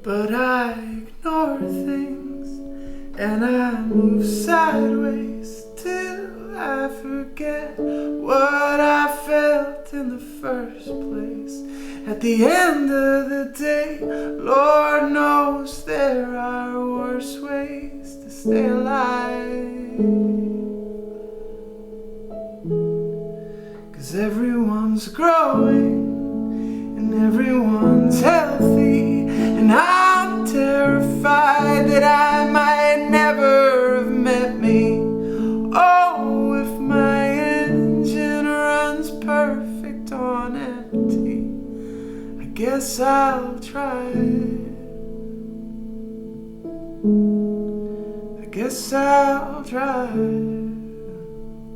But I ignore things and I move sideways till I forget what I felt in the first place. At the end of the day, Lord knows there are worse ways to stay alive. 'Cause everyone's growing and everyone's healthy, and I'm terrified that I might never have met me. Oh, if my engine runs perfect on empty, I guess I'll try. I guess I'll try.